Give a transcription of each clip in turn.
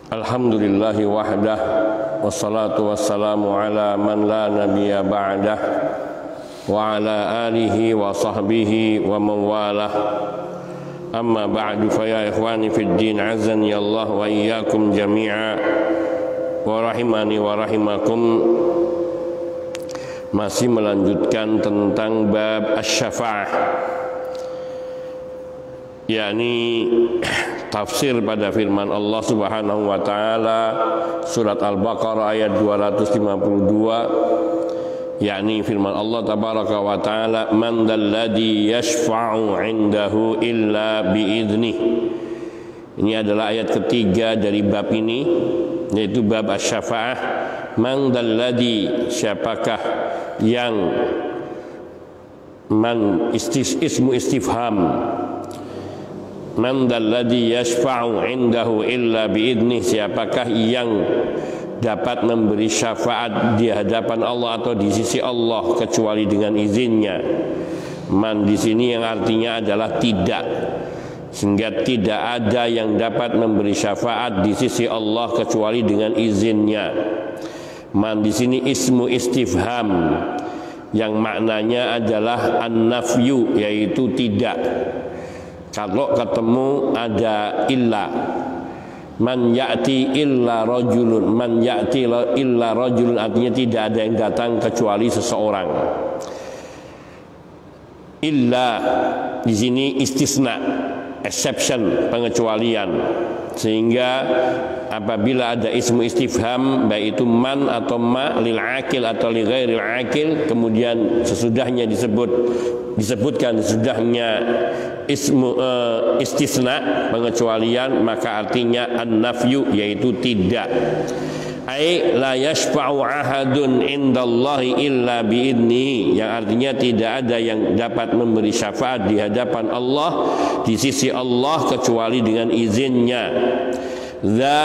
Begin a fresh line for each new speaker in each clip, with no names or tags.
Alhamdulillahi wahdah, wassalatu wassalamu ala man la nabiyya ba'dah, wa ala alihi wa sahbihi wa mawalah. Amma ba'du, fa ya ikhwani fid din, azani Allah wa iyyakum jami'a wa rahimani wa rahimakum. Masih melanjutkan tentang bab asy-syafa'ah, yakni tafsir pada firman Allah Subhanahu wa taala surat Al-Baqarah ayat 252, yakni firman Allah tabaraka wa taala, man dalladzi yashfa'u 'indahu illa bi'idnih. Ini adalah ayat ketiga dari bab ini, yaitu bab asy-syafa'ah. Man dalladzi, siapakah yang, man ismu istifham, man dalladzi yashfa'u 'indahu illa bi'idnih, siapakah yang dapat memberi syafaat di hadapan Allah atau di sisi Allah kecuali dengan izinnya. Man di sini yang artinya adalah tidak, sehingga tidak ada yang dapat memberi syafaat di sisi Allah kecuali dengan izinnya. Man di sini ismu istifham yang maknanya adalah an-nafyu, yaitu tidak. Kalau ketemu ada illa, man ya'ti illa rajulun, man ya'ti illa rajulun artinya tidak ada yang datang kecuali seseorang. Illa di sini istisna, exception, pengecualian. Sehingga apabila ada ismu istifham, baik itu man atau ma lil akil atau li ghairil akil, kemudian sesudahnya disebutkan sesudahnya ismu istisna, pengecualian, maka artinya an-nafyu, yaitu tidak. Ai la yashfa'u ahadun indallahi illa bi'idnihi, yang artinya tidak ada yang dapat memberi syafaat di hadapan Allah, di sisi Allah, kecuali dengan izinnya. Za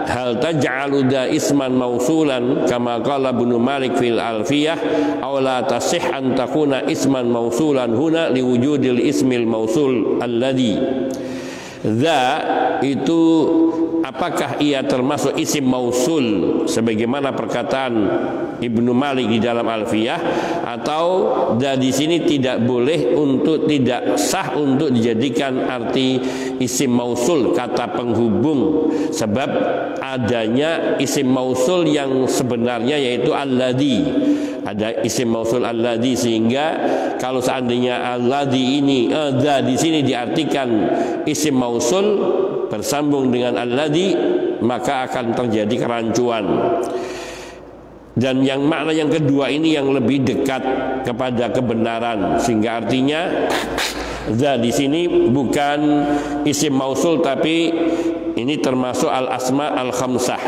hal taj'alu da isman mausulan kama qala Ibnu Malik fil Alfiyah, aw la tasih an takuna isman mausulan huna liwujudil ismil mausul alladhi. Za itu apakah ia termasuk isim mausul sebagaimana perkataan Ibnu Malik di dalam Alfiyah, atau di sini tidak boleh, untuk tidak sah untuk dijadikan arti isim mausul, kata penghubung, sebab adanya isim mausul yang sebenarnya yaitu alladzi. Ada isim mausul alladzi, sehingga kalau seandainya alladzi ini di sini diartikan isim mausul bersambung dengan alladzi, maka akan terjadi kerancuan. Dan yang makna yang kedua ini yang lebih dekat kepada kebenaran, sehingga artinya di sini bukan isim mausul, tapi ini termasuk al-asma al-khamsah.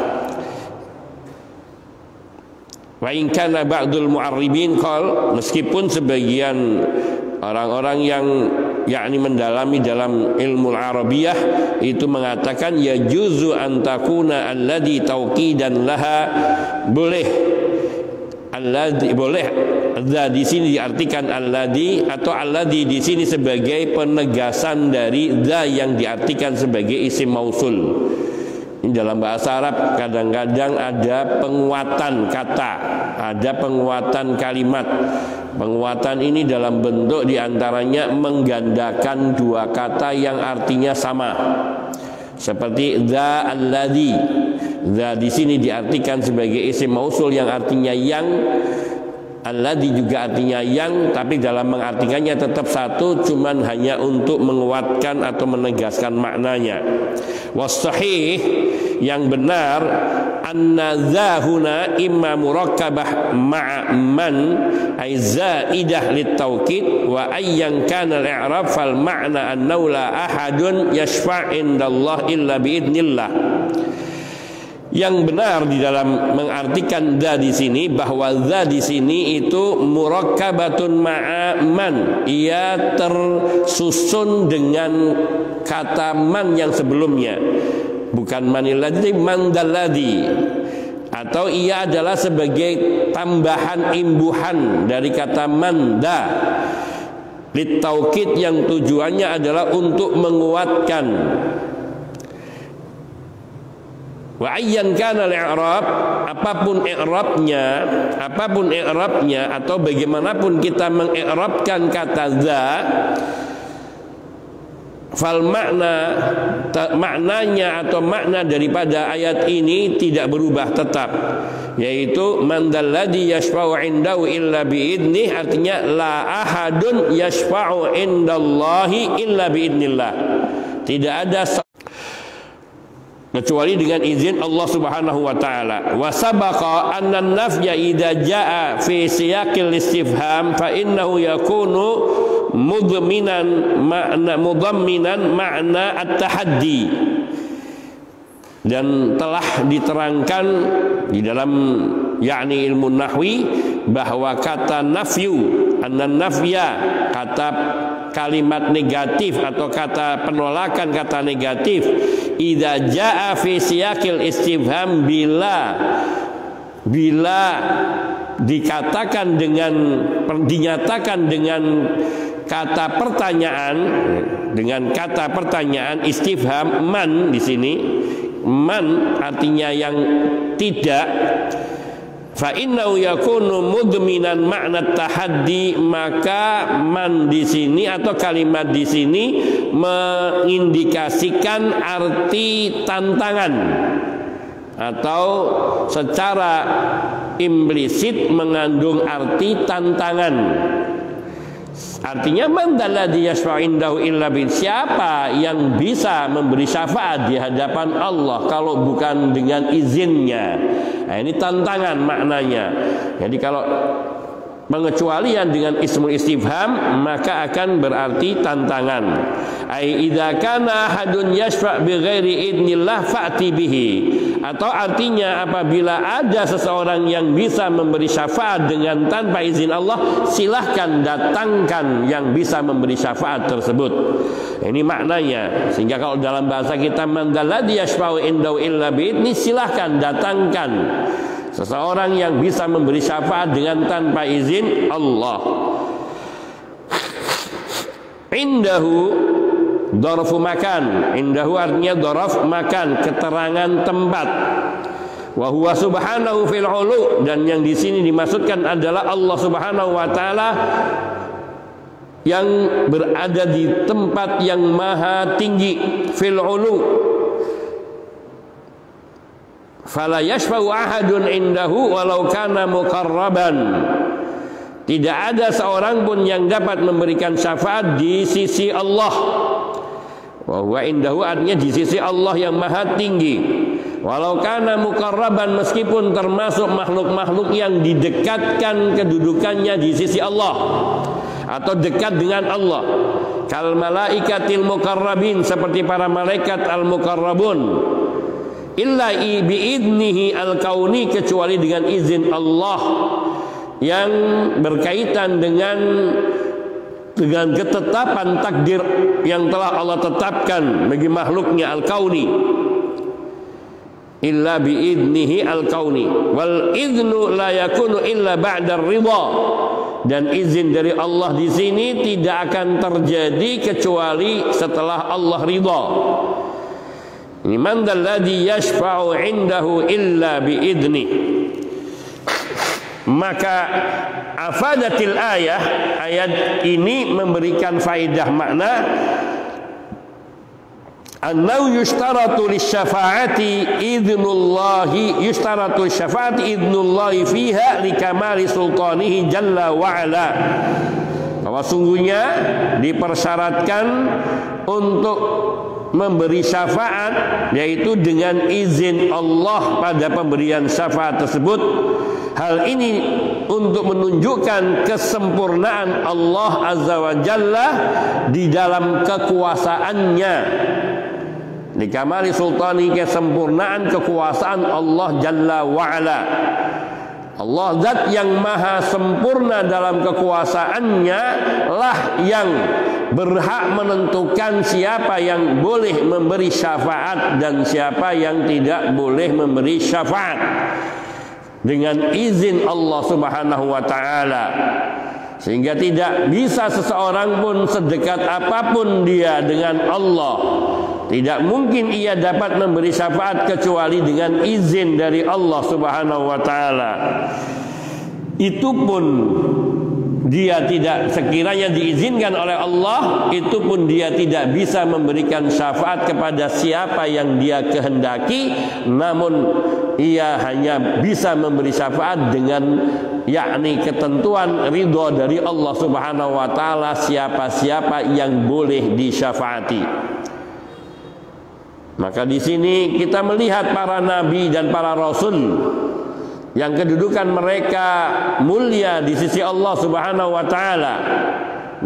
Wa in kana ba'dul mu'arribin qal, meskipun sebagian orang-orang yang yakni mendalami dalam ilmu Arabiyah itu mengatakan ya juzu antakuna alladhi tauqidan laha, boleh alladhi, boleh di sini diartikan alladhi, atau alladhi di sini sebagai penegasan dari yang diartikan sebagai isim mausul. Ini dalam bahasa Arab kadang-kadang ada penguatan kata, ada penguatan kalimat. Penguatan ini dalam bentuk diantaranya menggandakan dua kata yang artinya sama, seperti dza alladzi. Dza di sini diartikan sebagai isim mausul yang artinya yang, alladzi juga artinya yang, tapi dalam mengartikannya tetap satu, cuman hanya untuk menguatkan atau menegaskan maknanya. Wastahih, yang benar, anna zahuna imma murakkabah ma'a man ay zaidah litawkid, wa ayyan kana al-i'rab fal ma'na annahu la ahadun yashfa' indallah illa biidnillah. Yang benar di dalam mengartikan dza di sini, bahwa dza di sini itu murakkabatun ma'a man, ia tersusun dengan kata man yang sebelumnya, bukan manilladzi, mandalladzi, atau ia adalah sebagai tambahan imbuhan dari kata manda litaukid, yang tujuannya adalah untuk menguatkan Wa ayyan kana al-i'rab, apapun i'rabnya atau bagaimanapun kita mengi'rabkan kata za, fal maknanya atau makna daripada ayat ini tidak berubah tetap, yaitu man dalladzi yashfa'u indahu illa biidnih, artinya la ahadun yashfa'u indallahi illa biidnillah, tidak ada kecuali dengan izin Allah Subhanahu wa taala. Wa sabaqa anna an-nafya idza jaa fi siyaqil istifham fa innahu yakunu mudamminan makna at-tahaddi. Dan telah diterangkan di dalam yakni ilmu nahwi bahwa kata nafyu, an-nafya, kata kalimat negatif atau kata penolakan, kata negatif, idza jaa fi siyaqil istifham, bila dikatakan dinyatakan dengan kata pertanyaan, istifham man di sini, man artinya yang tidak, fa innahu yakunu mudminan makna tahaddi, maka man di sini atau kalimat di sini mengindikasikan arti tantangan atau secara implisit mengandung arti tantangan. Artinya man dalladzi yashfa'u indahu illa bi, siapa yang bisa memberi syafaat di hadapan Allah kalau bukan dengan izinnya. Nah, ini tantangan maknanya. Jadi kalau pengecualian dengan ismul istifham maka akan berarti tantangan. Ai idza kana ahadun yashfa' bighairi idnillah fa'ti bihi, atau artinya apabila ada seseorang yang bisa memberi syafaat dengan tanpa izin Allah, silahkan datangkan yang bisa memberi syafaat tersebut. Ini maknanya. Sehingga kalau dalam bahasa kita man dalladzi yashfa'u indahu illa bi'idni, silahkan datangkan seseorang yang bisa memberi syafaat dengan tanpa izin Allah. Indahu dharafu makan, indahu artinya dharaf makan, keterangan tempat. Wa huwa subhanahu fil ulu, dan yang di sini dimaksudkan adalah Allah Subhanahu wa taala yang berada di tempat yang maha tinggi, fil ulu. Fala yashfa'u ahadun indahu walau kana muqarraban, tidak ada seorang pun yang dapat memberikan syafaat di sisi Allah. Wa huwa indahu artinya di sisi Allah yang maha tinggi. Walau kana muqarraban, meskipun termasuk makhluk-makhluk yang didekatkan kedudukannya di sisi Allah atau dekat dengan Allah. Kal malaikatil muqarrabin, seperti para malaikat al-muqarrabun. Illa biidnihi al-kauni, kecuali dengan izin Allah yang berkaitan dengan ketetapan takdir yang telah Allah tetapkan bagi makhluknya al-kauni. Illa biidnihi al-kauni. Wal idnu la yakunu illa ba'da ridha, dan izin dari Allah di sini tidak akan terjadi kecuali setelah Allah ridha. Ini man dalladzi yashfa'u indahu illa biidni. Maka afadatil ayat ini memberikan faidah makna annau yushtaratu lisyafa'ati idnullahi, yushtaratu syafa'ati idnullahi fiha likamali sultanihi jalla wa'ala, bahwa sungguhnya dipersyaratkan untuk memberi syafaat, yaitu dengan izin Allah pada pemberian syafaat tersebut. Hal ini untuk menunjukkan kesempurnaan Allah Azza wa Jalla di dalam kekuasaannya. Di kamali sultani, kesempurnaan kekuasaan Allah Jalla wa'ala. Allah zat yang maha sempurna dalam kekuasaannya lah yang berhak menentukan siapa yang boleh memberi syafaat dan siapa yang tidak boleh memberi syafaat dengan izin Allah Subhanahu wa taala. Sehingga tidak bisa seseorang pun sedekat apapun dia dengan Allah Tidak mungkin ia dapat memberi syafaat kecuali dengan izin dari Allah Subhanahu wa taala. Itu pun dia tidak, sekiranya diizinkan oleh Allah, itu pun dia tidak bisa memberikan syafaat kepada siapa yang dia kehendaki, namun ia hanya bisa memberi syafaat dengan yakni ketentuan ridho dari Allah Subhanahu wa taala siapa-siapa yang boleh disyafaati. Maka di sini kita melihat para nabi dan para rasul yang kedudukan mereka mulia di sisi Allah Subhanahu wa taala,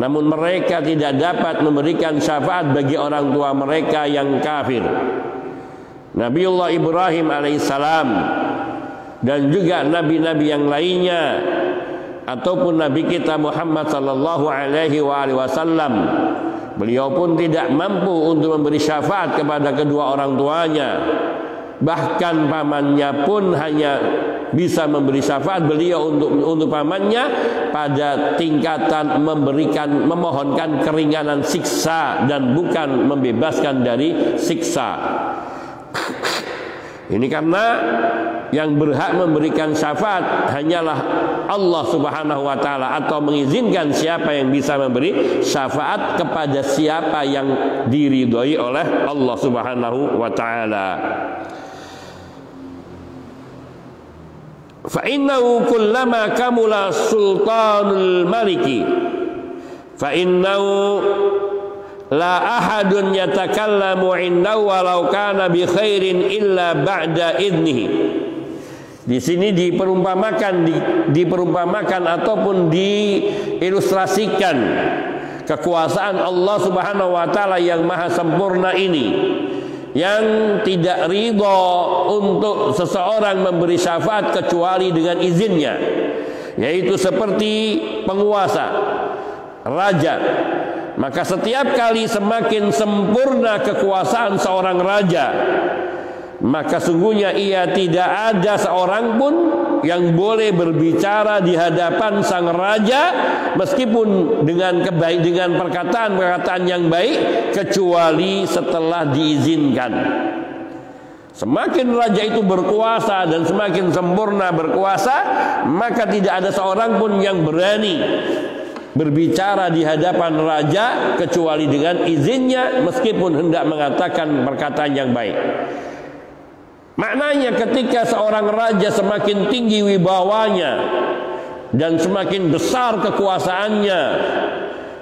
namun mereka tidak dapat memberikan syafaat bagi orang tua mereka yang kafir. Nabiullah Ibrahim alaihissalam dan juga nabi-nabi yang lainnya, ataupun nabi kita Muhammad sallallahu alaihi wasallam, beliau pun tidak mampu untuk memberi syafaat kepada kedua orang tuanya. Bahkan pamannya pun hanya bisa memberi syafaat beliau untuk pamannya pada tingkatan memohonkan keringanan siksa dan bukan membebaskan dari siksa. Ini karena yang berhak memberikan syafaat hanyalah Allah Subhanahu wa taala, atau mengizinkan siapa yang bisa memberi syafaat kepada siapa yang diridhoi oleh Allah Subhanahu wa taala. Fa innahu kullama kamula sultanul maliki fa innahu la ahadun yatakallamu indahu walau kana bi khairin illa ba'da idnihi. Di sini diperumpamakan ataupun diilustrasikan kekuasaan Allah Subhanahu wa taala yang maha sempurna ini, yang tidak ridho untuk seseorang memberi syafaat kecuali dengan izinnya, yaitu seperti penguasa, raja. Maka setiap kali semakin sempurna kekuasaan seorang raja, maka sungguhnya ia tidak ada seorang pun yang boleh berbicara di hadapan sang raja meskipun dengan perkataan-perkataan yang baik, kecuali setelah diizinkan. Semakin raja itu berkuasa dan semakin sempurna berkuasa, maka tidak ada seorang pun yang berani berbicara di hadapan raja kecuali dengan izinnya, meskipun hendak mengatakan perkataan yang baik. Maknanya ketika seorang raja semakin tinggi wibawanya dan semakin besar kekuasaannya,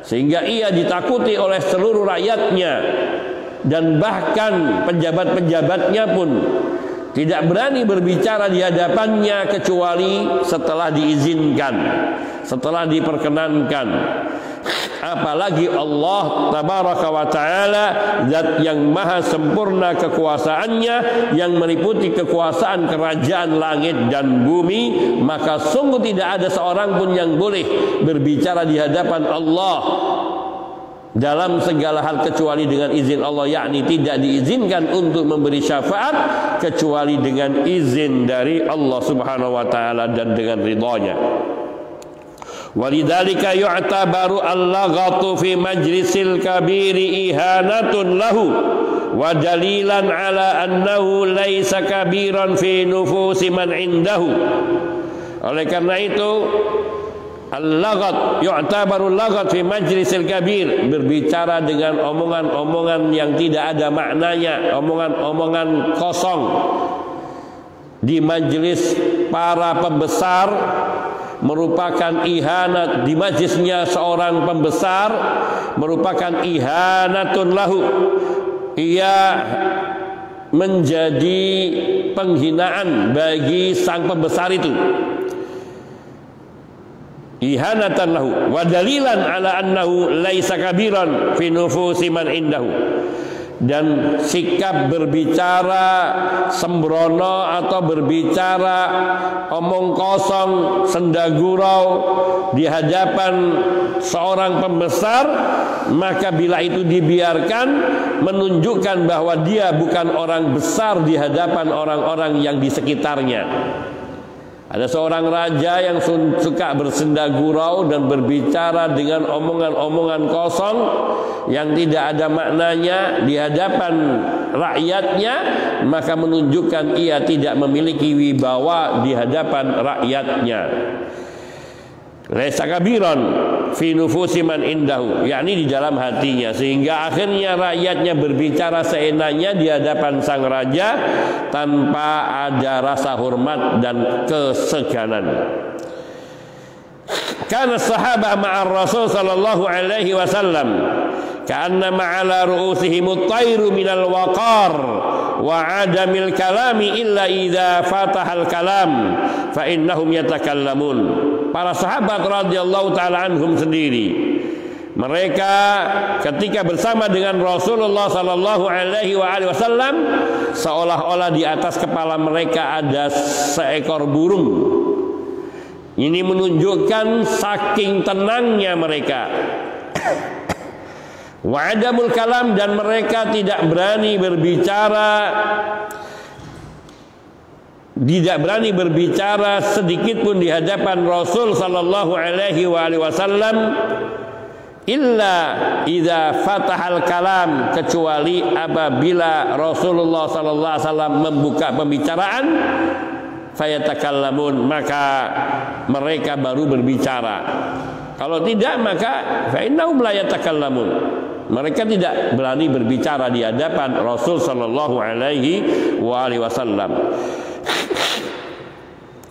sehingga ia ditakuti oleh seluruh rakyatnya, dan bahkan pejabat-pejabatnya pun tidak berani berbicara di hadapannya kecuali setelah diizinkan, setelah diperkenankan. Apalagi Allah tabaraka wa ta'ala, zat yang maha sempurna kekuasaannya, yang meliputi kekuasaan kerajaan langit dan bumi, maka sungguh tidak ada seorang pun yang boleh berbicara di hadapan Allah dalam segala hal kecuali dengan izin Allah, yakni tidak diizinkan untuk memberi syafaat kecuali dengan izin dari Allah Subhanahu wa taala dan dengan ridhonya. Walidzalika yu'tabaru al-laghatu fi majlisil kabiri ihanatun lahu wa dalilan ala annahu laisa kabiran fi nufusi man indahu. Oleh karena itu, al-laghat yu'tabaru al-laghat fi majlisil kabir, berbicara dengan omongan-omongan yang tidak ada maknanya, omongan-omongan kosong di majelis para pembesar, merupakan ihanat. Di majlisnya seorang pembesar merupakan ihanatun lahu, ia menjadi penghinaan bagi sang pembesar itu, ihanatan lahu, wa dalilan ala annahu laisa kabiran fi nufusi man indahu. Dan sikap berbicara sembrono atau berbicara omong kosong, sendagurau di hadapan seorang pembesar, maka bila itu dibiarkan menunjukkan bahwa dia bukan orang besar di hadapan orang-orang yang di sekitarnya. Ada seorang raja yang suka bersenda gurau dan berbicara dengan omongan-omongan kosong yang tidak ada maknanya di hadapan rakyatnya, maka menunjukkan ia tidak memiliki wibawa di hadapan rakyatnya. Laisa kabiran fi nufusi man indahu, yakni di dalam hatinya, sehingga akhirnya rakyatnya berbicara seenaknya di hadapan sang raja tanpa ada rasa hormat dan keseganan. Kana sahabah ma'ar Rasul sallallahu alaihi wasallam ka'anna ma'ala ru'usihim at-tayru minal waqar wa 'adamil kalami illa idza fatahal kalam fa innahum yatakallamun. Para sahabat radhiyallahu taala anhum sendiri, mereka ketika bersama dengan Rasulullah sallallahu alaihi wasallam seolah-olah di atas kepala mereka ada seekor burung. Ini menunjukkan saking tenangnya mereka. Wa'adamul kalam, dan mereka tidak berani berbicara sedikit pun di hadapan Rasul sallallahu alaihi wasallam illa idza fatahal kalam, kecuali apabila Rasulullah sallallahu alaihi wasallam membuka pembicaraan, fayatakallamun, maka mereka baru berbicara. Kalau tidak, maka fa innahum la yatakallamun, mereka tidak berani berbicara di hadapan Rasul sallallahu alaihi wasallam.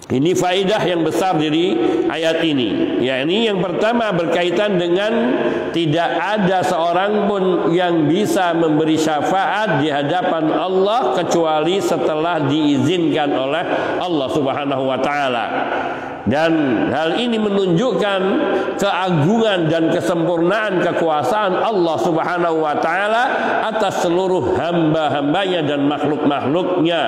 Ini faidah yang besar dari ayat ini. Yakni yang pertama berkaitan dengan tidak ada seorang pun yang bisa memberi syafaat di hadapan Allah kecuali setelah diizinkan oleh Allah Subhanahu wa taala. Dan hal ini menunjukkan keagungan dan kesempurnaan kekuasaan Allah Subhanahu wa taala atas seluruh hamba-hambanya dan makhluk-makhluknya,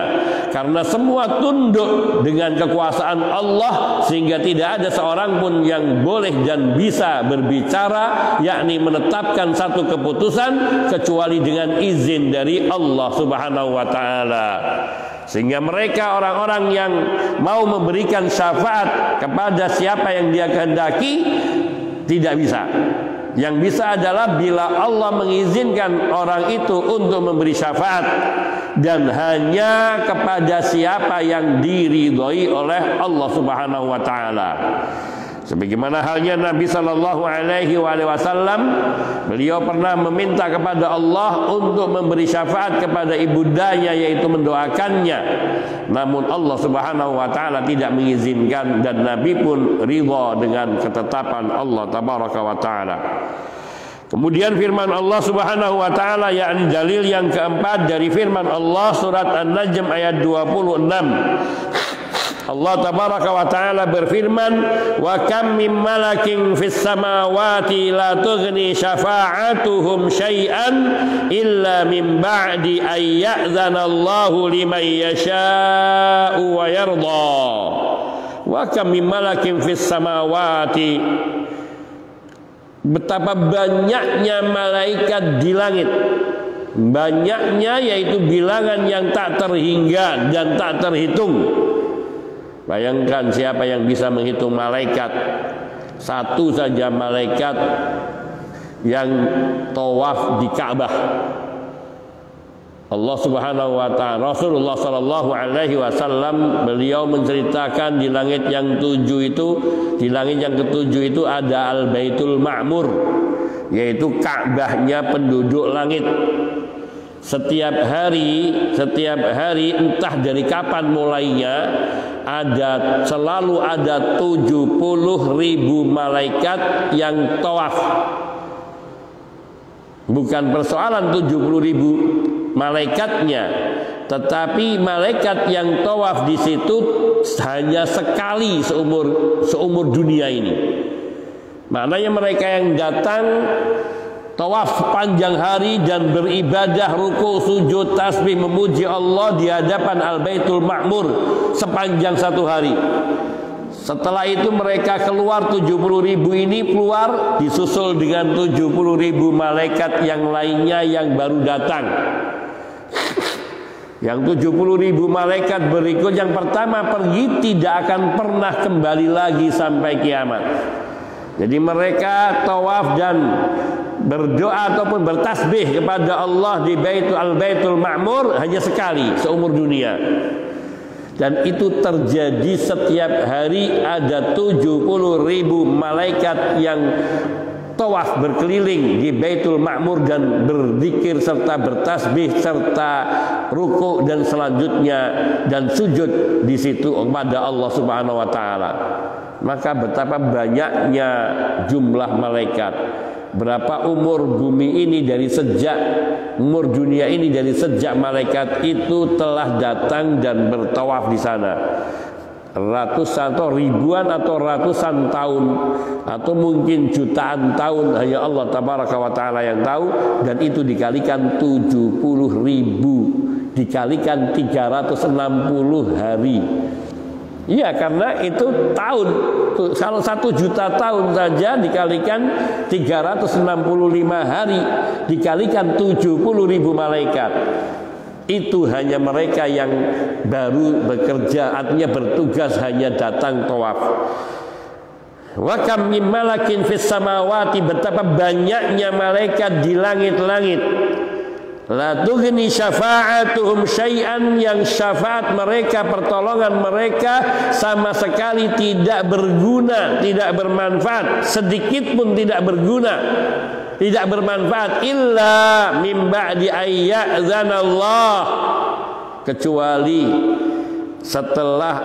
karena semua tunduk dengan kekuasaan Allah, sehingga tidak ada seorang pun yang boleh dan bisa berbicara, yakni menetapkan satu keputusan kecuali dengan izin dari Allah Subhanahu wa taala. Sehingga mereka orang-orang yang mau memberikan syafaat kepada siapa yang dia kehendaki tidak bisa. Yang bisa adalah bila Allah mengizinkan orang itu untuk memberi syafaat, dan hanya kepada siapa yang diridhoi oleh Allah Subhanahu wa taala. Sebagaimana halnya Nabi sallallahu alaihi wasallam, beliau pernah meminta kepada Allah untuk memberi syafaat kepada ibundanya, yaitu mendoakannya. Namun Allah Subhanahu wa taala tidak mengizinkan, dan Nabi pun ridha dengan ketetapan Allah tabaraka wa taala. Kemudian firman Allah Subhanahu wa taala, yakni dalil yang keempat dari firman Allah surat An-Najm ayat 26. Allah tabaraka wa ta'ala berfirman, wa kam min malakin fis samawati la tughni syafa'atuhum syai'an illa min ba'di an ya'zana Allahu liman yasha'u wa yarda. Wa kam min malakin fis samawati, betapa banyaknya malaikat di langit. Banyaknya yaitu bilangan yang tak terhingga dan tak terhitung. Bayangkan siapa yang bisa menghitung malaikat. Satu saja malaikat yang tawaf di Ka'bah. Allah Subhanahu wa taala, Rasulullah sallallahu alaihi wasallam, beliau menceritakan di langit yang ketujuh itu ada Al-Baitul Ma'mur, yaitu Ka'bahnya penduduk langit. Setiap hari entah dari kapan mulainya, selalu ada 70.000 malaikat yang tawaf. Bukan persoalan 70.000 malaikatnya, tetapi malaikat yang tawaf di situ hanya sekali seumur dunia ini. Maknanya mereka yang datang tawaf panjang hari dan beribadah, ruku, sujud, tasbih, memuji Allah di hadapan Al-Baitul Ma'mur sepanjang satu hari. Setelah itu mereka keluar, 70.000 ini keluar, disusul dengan 70.000 malaikat yang lainnya yang baru datang. Yang 70.000 malaikat berikut, yang pertama pergi tidak akan pernah kembali lagi sampai kiamat. Jadi mereka tawaf dan berdoa ataupun bertasbih kepada Allah di Baitul Ma'mur hanya sekali seumur dunia. Dan itu terjadi setiap hari, ada 70.000 malaikat yang tawaf berkeliling di Baitul Ma'mur dan berzikir serta bertasbih serta ruku dan selanjutnya dan sujud di situ kepada Allah Subhanahu wa taala. Maka betapa banyaknya jumlah malaikat. Berapa umur bumi ini dari sejak umur dunia ini, dari sejak malaikat itu telah datang dan bertawaf di sana. Ratusan atau ribuan atau ratusan tahun atau mungkin jutaan tahun, hanya Allah Tabaraka wa Ta'ala yang tahu. Dan itu dikalikan 70.000, dikalikan 360 hari. Iya, karena itu tahun. Kalau 1 juta tahun saja dikalikan 365 hari, dikalikan 70.000 malaikat. Itu hanya mereka yang baru bekerja, artinya bertugas hanya datang tawaf. Wa kam min malakin fis samawati, betapa banyaknya malaikat di langit-langit. La tughni syafa'atuhum syai'an, yang syafaat mereka, pertolongan mereka sama sekali tidak berguna, tidak bermanfaat, sedikit pun tidak berguna, tidak bermanfaat, illa min ba'di ayya'zanallah, kecuali setelah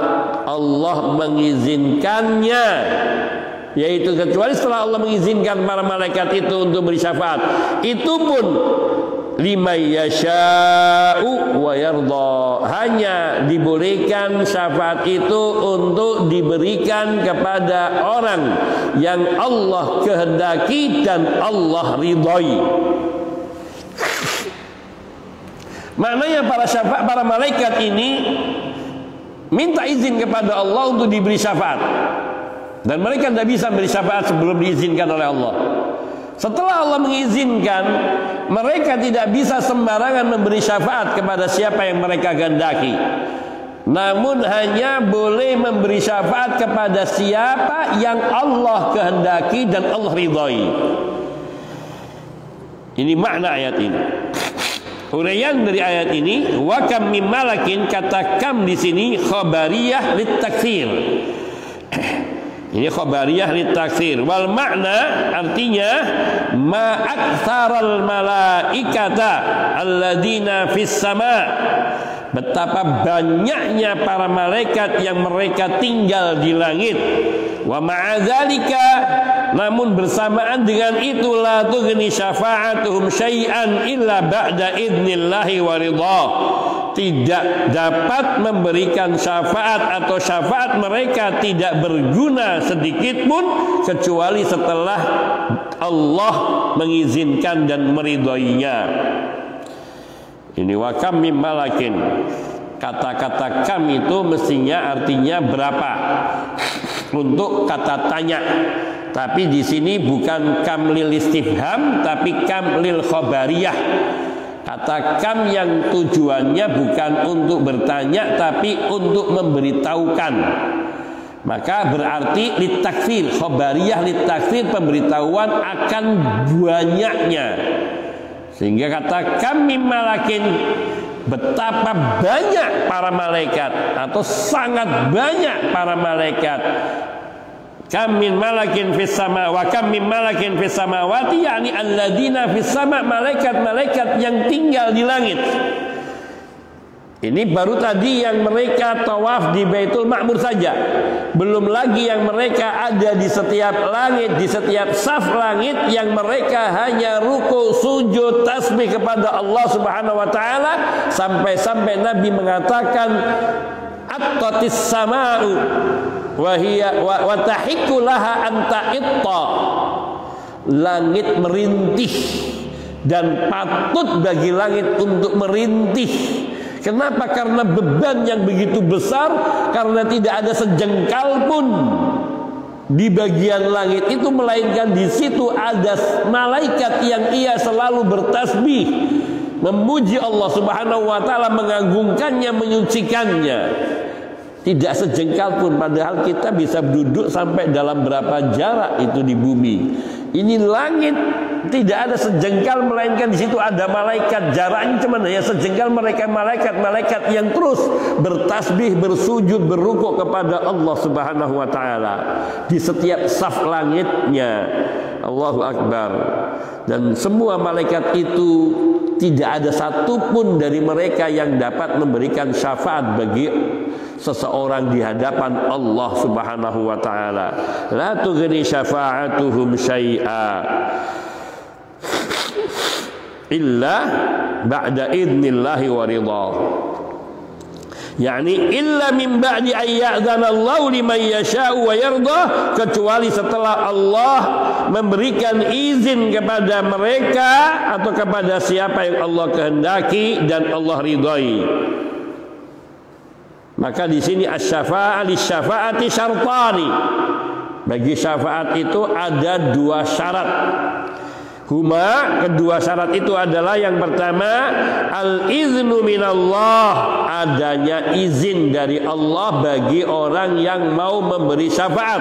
Allah mengizinkannya, yaitu kecuali setelah Allah mengizinkan para malaikat itu untuk beri syafaat. Itu pun liman yasha'u wa yarda, hanya dibolehkan syafaat itu untuk diberikan kepada orang yang Allah kehendaki dan Allah ridhoi. Maknanya para malaikat ini minta izin kepada Allah untuk diberi syafaat, dan mereka tidak bisa beri syafaat sebelum diizinkan oleh Allah. Setelah Allah mengizinkan, mereka tidak bisa sembarangan memberi syafaat kepada siapa yang mereka kehendaki, namun hanya boleh memberi syafaat kepada siapa yang Allah kehendaki dan Allah ridhoi. Ini makna ayat ini. Uraian dari ayat ini, wa kam min malakin, kata kam di sini khabariyah litaktsir. Ini khabariyah litaktsir. Wal makna, artinya ma aktsaral malaikata alladzina fis sama, betapa banyaknya para malaikat yang mereka tinggal di langit. Wa ma'adzalika, namun bersamaan dengan itu, la tughni syafa'atuhum syai'an illa ba'da idnillahi wa ridha, tidak dapat memberikan syafaat atau syafaat mereka tidak berguna sedikit pun kecuali setelah Allah mengizinkan dan meridhoinya. Ini wa kam mim malakin. Kata-kata kam itu mestinya artinya berapa untuk kata tanya. Tapi di sini bukan kam lil istifham, tapi kam lil khabariyah. Kata kam yang tujuannya bukan untuk bertanya, tapi untuk memberitahukan. Maka berarti litakfir, khabariyah litakfir, pemberitahuan akan banyaknya. Sehingga kata kam mim malakin, betapa banyak para malaikat atau sangat banyak para malaikat. Kam min malakin fis sama wa kam min malakin fis samawati, yakni alladzina fis sama, malaikat-malaikat yang tinggal di langit. Ini baru tadi yang mereka tawaf di Baitul Ma'mur saja. Belum lagi yang mereka ada di setiap langit, di setiap saf langit, yang mereka hanya ruku, sujud, tasbih kepada Allah Subhanahu wa taala, sampai-sampai Nabi mengatakan attatis sama'u wa hiya wa tahiqqu laha an ta'itta. Langit merintih dan patut bagi langit untuk merintih. Kenapa? Karena beban yang begitu besar, karena tidak ada sejengkal pun di bagian langit itu, melainkan di situ ada malaikat yang ia selalu bertasbih, memuji Allah Subhanahu wa taala, mengagungkannya, menyucikannya. Tidak sejengkal pun, padahal kita bisa duduk sampai dalam berapa jarak itu di bumi. Ini langit tidak ada sejengkal, melainkan di situ ada malaikat. Jaraknya cuma hanya sejengkal, mereka malaikat yang terus bertasbih, bersujud, berrukuk kepada Allah Subhanahu wa taala di setiap saf langitnya. Allahu Akbar. Dan semua malaikat itu tidak ada satupun dari mereka yang dapat memberikan syafaat bagi seseorang di hadapan Allah Subhanahu wa taala. La tughni syafa'atuhum syai'a illa ba'da idnillahi wa ridha. Yani illa min ba'di an ya'dzana Allahu liman yasha'u wa yarda, kecuali setelah Allah memberikan izin kepada mereka atau kepada siapa yang Allah kehendaki dan Allah ridhai. Maka di sini asy-syafa'ah lisy-syafa'ati syartani. Bagi syafaat itu ada dua syarat. Kedua syarat itu adalah, yang pertama al-iznu minallah, adanya izin dari Allah bagi orang yang mau memberi syafaat.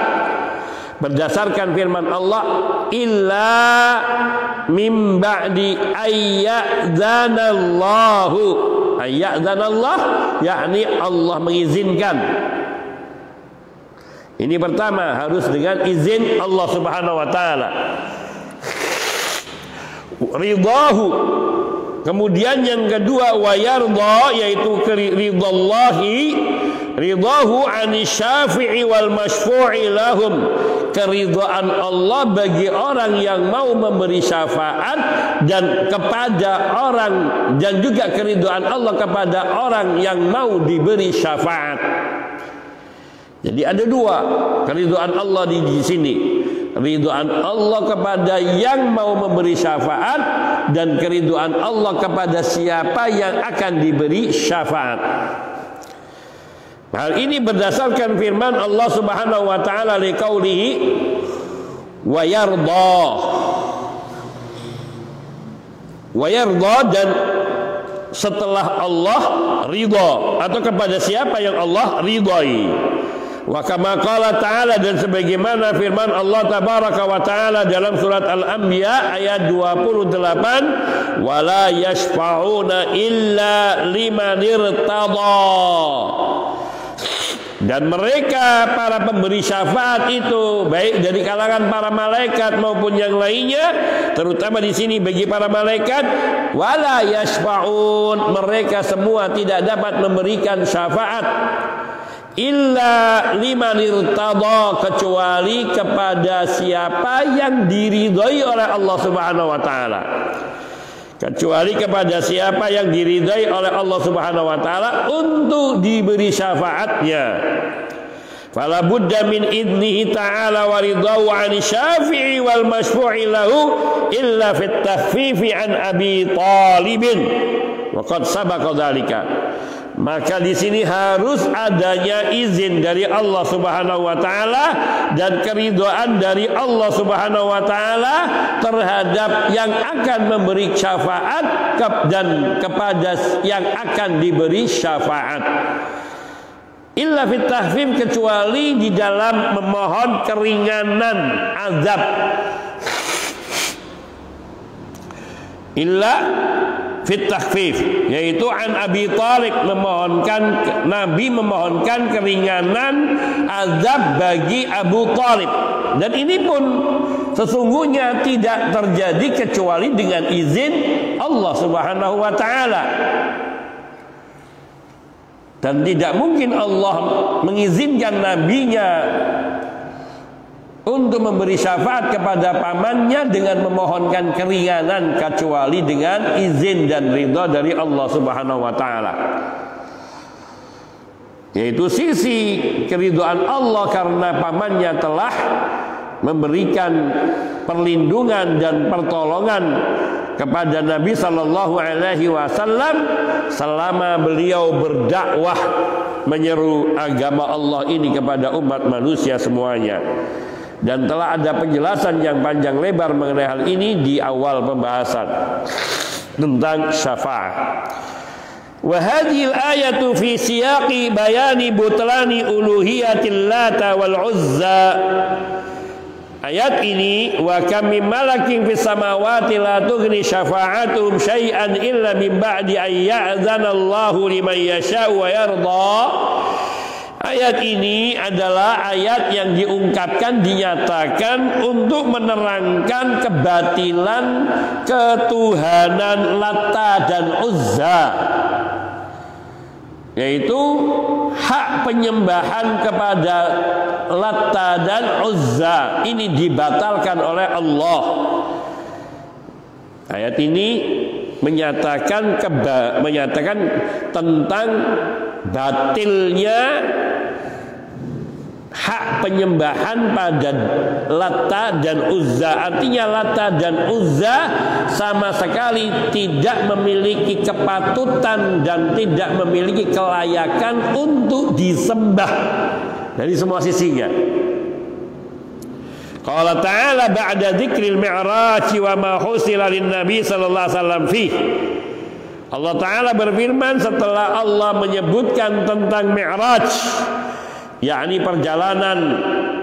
Berdasarkan firman Allah, illa mim ba'di ayyadzanallahu. Ayyadzanallah yakni Allah mengizinkan. Ini pertama, harus dengan izin Allah Subhanahu wa taala. Ridahu. Kemudian yang kedua wa yarda, yaitu ridallahi, ridahu ani syafi'i wal masyfu'i lahum, keridhaan Allah bagi orang yang mau memberi syafaat dan kepada orang, dan juga keridhaan Allah kepada orang yang mau diberi syafaat. Jadi ada dua keridhaan Allah di sini. Ridhaan Allah kepada yang mau memberi syafaat dan keridhaan Allah kepada siapa yang akan diberi syafaat. Hal ini berdasarkan firman Allah Subhanahu wa taala liqaulihi wa yarda. Wa yarda, dan setelah Allah ridha, atau kepada siapa yang Allah ridhai. Wa kama qala ta'ala, dan sebagaimana firman Allah tabaraka wa ta'ala dalam surat Al-Anbiya ayat 28, wala yashfa'una illa liman irtada. Dan mereka para pemberi syafaat itu baik dari kalangan para malaikat maupun yang lainnya, terutama di sini bagi para malaikat, wala yashfa'un, mereka semua tidak dapat memberikan syafaat illa liman irtada, kecuali kepada siapa yang diridhai oleh Allah Subhanahu wa taala. Kecuali kepada siapa yang diridhai oleh Allah Subhanahu wa taala untuk diberi syafaatnya. Fala budda min idnihi ta'ala wa ridahu 'ani syafi'i wal masyfu'i lahu illa fit takhfifi 'an Abi Thalib. Wa qad sabaqa dzalika. Maka di sini harus adanya izin dari Allah Subhanahu wa taala dan keridhaan dari Allah Subhanahu wa taala terhadap yang akan memberi syafaat dan kepada yang akan diberi syafaat. Illa fit tahfif, kecuali di dalam memohon keringanan azab. Illa fit takhfif, yaitu an Abi Thalib, Nabi memohonkan keringanan azab bagi Abu Thalib. Dan ini pun sesungguhnya tidak terjadi kecuali dengan izin Allah Subhanahu wa taala. Dan tidak mungkin Allah mengizinkan nabinya untuk memberi syafaat kepada pamannya dengan memohonkan keringanan, kecuali dengan izin dan ridha dari Allah Subhanahu wa taala. Yaitu sisi keridhaan Allah karena pamannya telah memberikan perlindungan dan pertolongan kepada Nabi sallallahu alaihi wasallam selama beliau berdakwah menyeru agama Allah ini kepada umat manusia semuanya. Dan telah ada penjelasan yang panjang lebar mengenai hal ini di awal pembahasan. tentang syafaat. Wa hadhil ayatu fi siyaqi bayani butlani uluhiyatil Lata wal Uzza. Ayat ini, wa kam min malakin fis samawati la tughni syafa'atuhum syai'an illa min ba'di an ya'dzana Allahu liman yasha'u wa yarda. Ayat ini adalah ayat yang diungkapkan, dinyatakan untuk menerangkan kebatilan ketuhanan Lata dan Uzza, yaitu hak penyembahan kepada Lata dan Uzza ini dibatalkan oleh Allah. Ayat ini menyatakan tentang batilnya hak penyembahan pada Lata dan Uzza. Artinya Lata dan Uzza sama sekali tidak memiliki kepatutan dan tidak memiliki kelayakan untuk disembah dari semua sisinya. Qala ta'ala ba'da dzikril mi'raj wa ma husila lin nabi sallallahu alaihi wasallam fi. Allah Ta'ala berfirman setelah Allah menyebutkan tentang Mi'raj, yakni perjalanan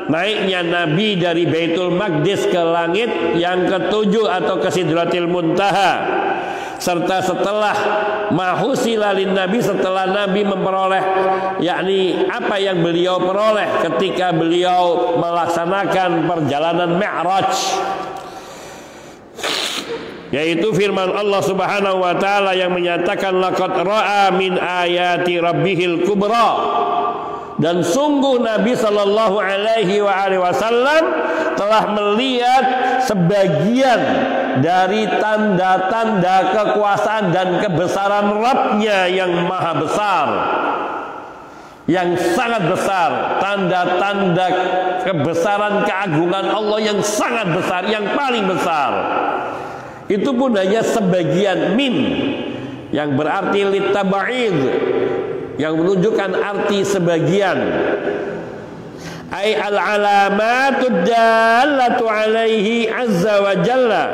naiknya Nabi dari Baitul Maqdis ke langit yang ketujuh atau ke Sidratil Muntaha, serta setelah mahusila lin Nabi, setelah Nabi memperoleh, yakni apa yang beliau peroleh ketika beliau melaksanakan perjalanan Mi'raj, yaitu firman Allah Subhanahu wa taala yang menyatakan laqad ra'a min ayati rabbihil kubra. Dan sungguh Nabi sallallahu alaihi wasallam telah melihat sebagian dari tanda-tanda kekuasaan dan kebesaran Rabb-Nya yang maha besar, yang sangat besar, tanda-tanda kebesaran keagungan Allah yang sangat besar, yang paling besar. Itu pun hanya sebagian, min yang berarti litaba'id, yang menunjukkan arti sebagian. Ai al-alamatud dallatu alaihi azza wa jalla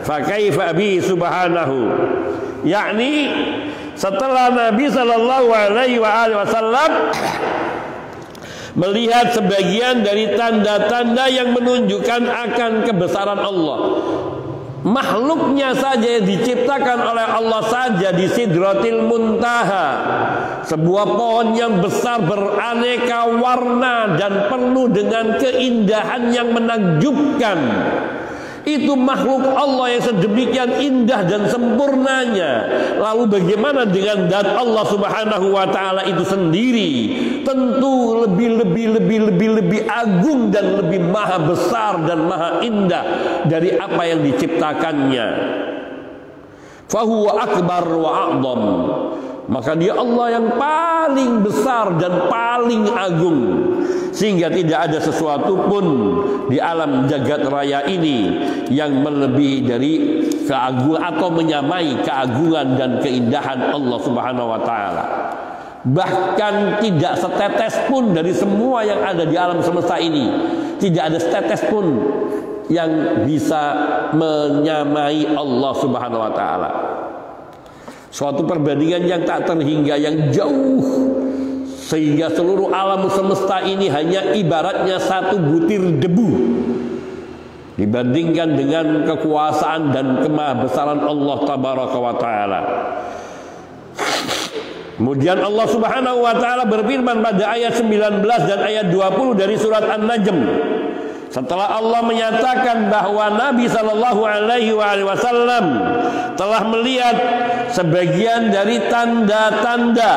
fa kaifa bi subhanahu. Yakni setelah Nabi sallallahu alaihi wasallam melihat sebagian dari tanda-tanda yang menunjukkan akan kebesaran Allah, makhluknya saja yang diciptakan oleh Allah saja di Sidratil Muntaha, sebuah pohon yang besar beraneka warna dan penuh dengan keindahan yang menakjubkan. Itu makhluk Allah yang sedemikian indah dan sempurnanya. Lalu bagaimana dengan zat Allah Subhanahu wa taala itu sendiri? Tentu lebih agung dan lebih maha besar dan maha indah dari apa yang diciptakannya. Fahuwa akbar wa a'zam. Maka dia Allah yang paling besar dan paling agung, sehingga tidak ada sesuatu pun di alam jagat raya ini yang melebihi dari keagungan atau menyamai keagungan dan keindahan Allah Subhanahu wa taala. Bahkan tidak setetes pun dari semua yang ada di alam semesta ini, tidak ada setetes pun yang bisa menyamai Allah Subhanahu wa taala. Suatu perbandingan yang tak terhingga, yang jauh, sehingga seluruh alam semesta ini hanya ibaratnya satu butir debu dibandingkan dengan kekuasaan dan kemahabesaran Allah Tabaraka wa taala. Kemudian Allah Subhanahu wa taala berfirman pada ayat 19 dan ayat 20 dari surat An-Najm. Setelah Allah menyatakan bahwa Nabi sallallahu alaihi wasallam telah melihat sebagian dari tanda-tanda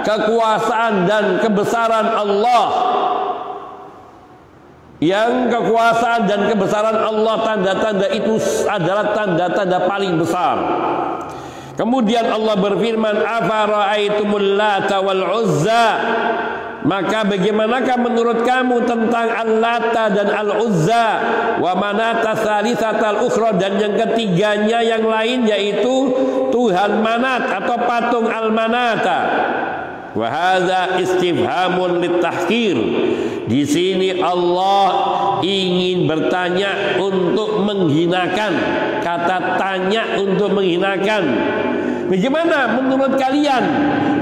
kekuasaan dan kebesaran Allah, yang kekuasaan dan kebesaran Allah, tanda-tanda itu adalah tanda-tanda paling besar. Kemudian Allah berfirman, afara'aitumul Lata wal Uzza, maka bagaimanakah menurut kamu tentang Al-Lata dan Al-Uzza, wa manata tsalitsatal ukhra, dan yang ketiganya yang lain yaitu Tuhan Manat atau patung Al-Manata. Wa hadza istifhamun litahqir. Di sini Allah ingin bertanya untuk menghinakan. Kata tanya untuk menghinakan. Bagaimana menurut kalian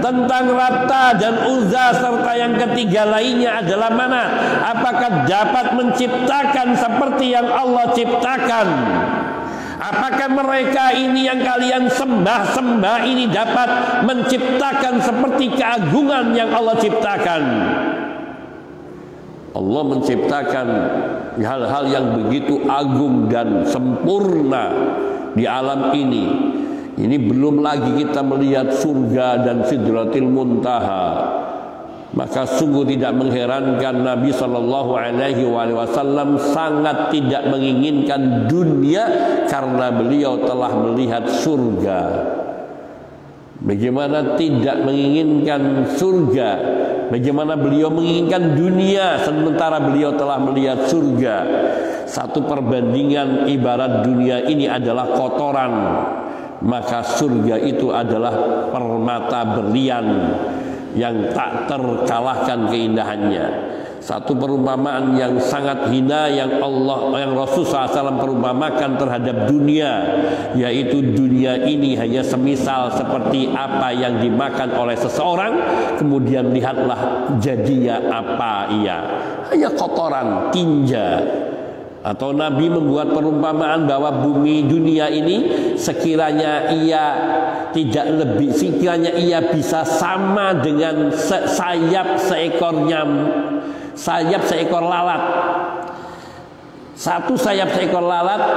tentang Lata dan Uzza serta yang ketiga lainnya adalah mana? Apakah dapat menciptakan seperti yang Allah ciptakan? Apakah mereka ini yang kalian sembah-sembah ini dapat menciptakan seperti keagungan yang Allah ciptakan? Allah menciptakan hal-hal yang begitu agung dan sempurna di alam ini. Ini belum lagi kita melihat surga dan Sidratil Muntaha. Maka sungguh tidak mengherankan Nabi Shallallahu Alaihi Wasallam sangat tidak menginginkan dunia karena beliau telah melihat surga. Bagaimana tidak menginginkan surga? Bagaimana beliau menginginkan dunia sementara beliau telah melihat surga? Satu perbandingan, ibarat dunia ini adalah kotoran, maka surga itu adalah permata berlian yang tak terkalahkan keindahannya. Satu perumpamaan yang sangat hina yang Rasul SAW perumpamakan terhadap dunia, yaitu dunia ini hanya semisal seperti apa yang dimakan oleh seseorang, kemudian lihatlah jadinya apa ia, hanya kotoran, tinja. Atau Nabi membuat perumpamaan bahwa bumi dunia ini sekiranya ia bisa sama dengan sayap seekor nyamuk, sayap seekor lalat. Satu sayap seekor lalat,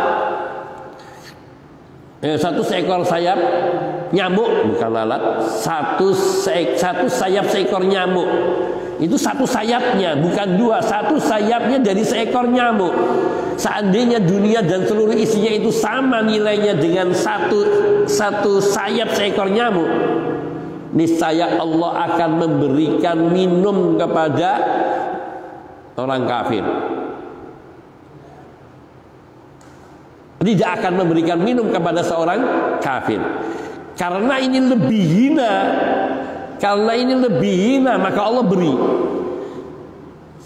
satu seekor sayap nyamuk, bukan lalat, satu sayap seekor nyamuk. Itu satu sayapnya, bukan dua. Satu sayapnya dari seekor nyamuk. Seandainya dunia dan seluruh isinya itu sama nilainya dengan satu sayap seekor nyamuk, niscaya Allah akan memberikan minum kepada orang kafir. Tidak akan memberikan minum kepada seorang kafir. Karena ini lebih hina. Karena ini lebih hina, maka Allah beri.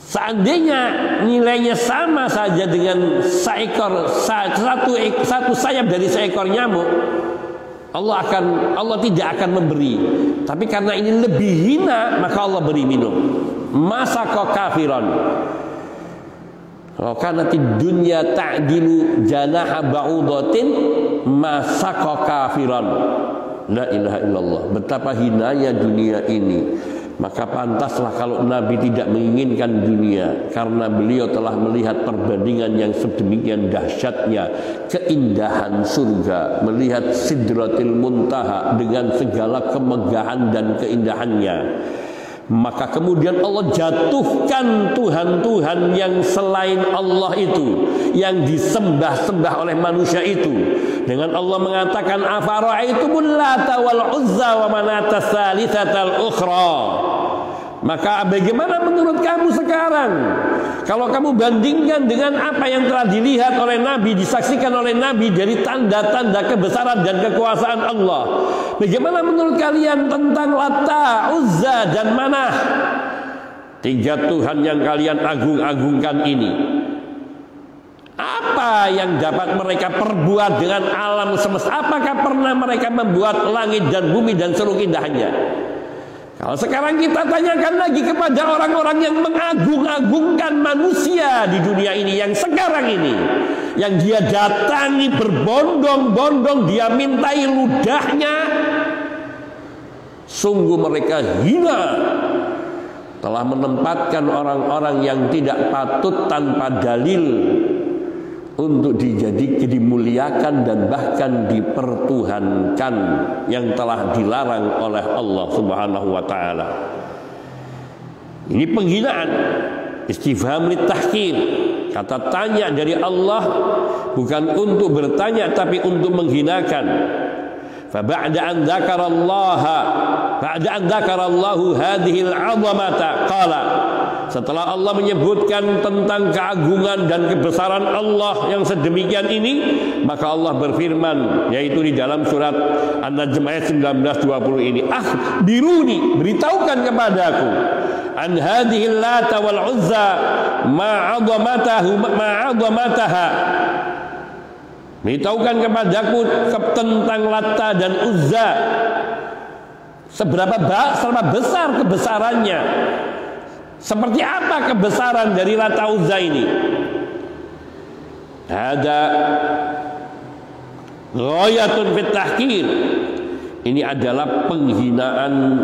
Seandainya nilainya sama saja dengan satu sayap dari seekor nyamuk, Allah tidak akan memberi. Tapi karena ini lebih hina, maka Allah beri minum. Masaka kafiran. Kalau kanatid dunya ta'dilu janaha ba'udatin masaka kafiran. La ilaha illallah. Betapa hinanya dunia ini. Maka pantaslah kalau Nabi tidak menginginkan dunia, karena beliau telah melihat perbandingan yang sedemikian dahsyatnya, keindahan surga, melihat Sidratil Muntaha dengan segala kemegahan dan keindahannya. Maka kemudian Allah jatuhkan Tuhan-Tuhan yang selain Allah itu, yang disembah-sembah oleh manusia itu, dengan Allah mengatakan afara'aitumul Lata wal Uzza wa manata tsalitsatal ukhra. Maka bagaimana menurut kamu sekarang? Kalau kamu bandingkan dengan apa yang telah dilihat oleh Nabi, disaksikan oleh Nabi dari tanda-tanda kebesaran dan kekuasaan Allah, bagaimana menurut kalian tentang Lata, Uzza dan Manah? Tiga Tuhan yang kalian agung-agungkan ini. Apa yang dapat mereka perbuat dengan alam semesta? Apakah pernah mereka membuat langit dan bumi dan seluruh indahannya? Kalau sekarang kita tanyakan lagi kepada orang-orang yang mengagung-agungkan manusia di dunia ini, yang sekarang ini, yang dia datangi berbondong-bondong, dia mintai ludahnya, sungguh mereka hina, telah menempatkan orang-orang yang tidak patut tanpa dalil untuk dimuliakan dan bahkan dipertuhankan, yang telah dilarang oleh Allah Subhanahu wa taala. Ini penghinaan, istifham litahqir, kata tanya dari Allah bukan untuk bertanya tapi untuk menghinakan. Fa ba'da an dzakarallahu hadhihi al-'azamata qala, setelah Allah menyebutkan tentang keagungan dan kebesaran Allah yang sedemikian ini, maka Allah berfirman, yaitu di dalam surat An-Najm ayat 19-20 ini, akhbiruni, beritahukan kepadaku, an hadhihi Lata wal Uzza ma'adhamataha. Beritahukan kepadaku tentang Lata dan Uzza, seberapa besar kebesarannya, seperti apa kebesaran dari Lata Uzza ini. Ada ghayatun fit tahqir. Ini adalah penghinaan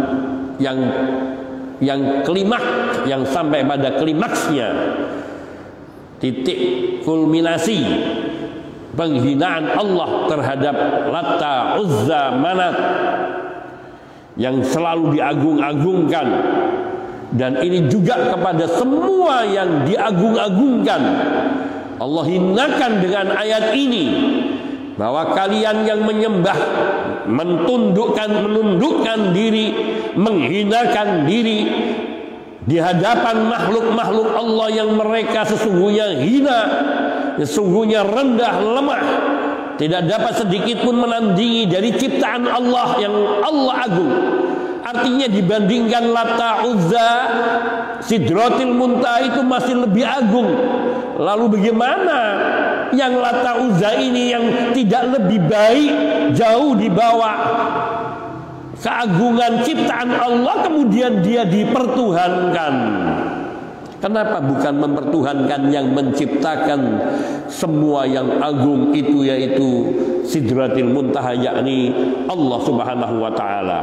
yang klimaks, yang sampai pada klimaksnya, titik kulminasi penghinaan Allah terhadap Lata, Uzza, Manat yang selalu diagung-agungkan. Dan ini juga kepada semua yang diagung-agungkan. Allah hinakan dengan ayat ini, bahwa kalian yang menyembah, menundukkan diri, menghinakan diri di hadapan makhluk-makhluk Allah yang mereka sesungguhnya hina, sesungguhnya rendah, lemah, tidak dapat sedikit pun menandingi dari ciptaan Allah yang Allah agung. Artinya dibandingkan Lata, Uzza, Sidratil Muntaha itu masih lebih agung. Lalu bagaimana yang Lata, Uzza ini yang tidak lebih baik, jauh di bawah keagungan ciptaan Allah, kemudian dia dipertuhankan? Kenapa bukan mempertuhankan yang menciptakan semua yang agung itu, yaitu Sidratil Muntaha, yakni Allah Subhanahu wa taala.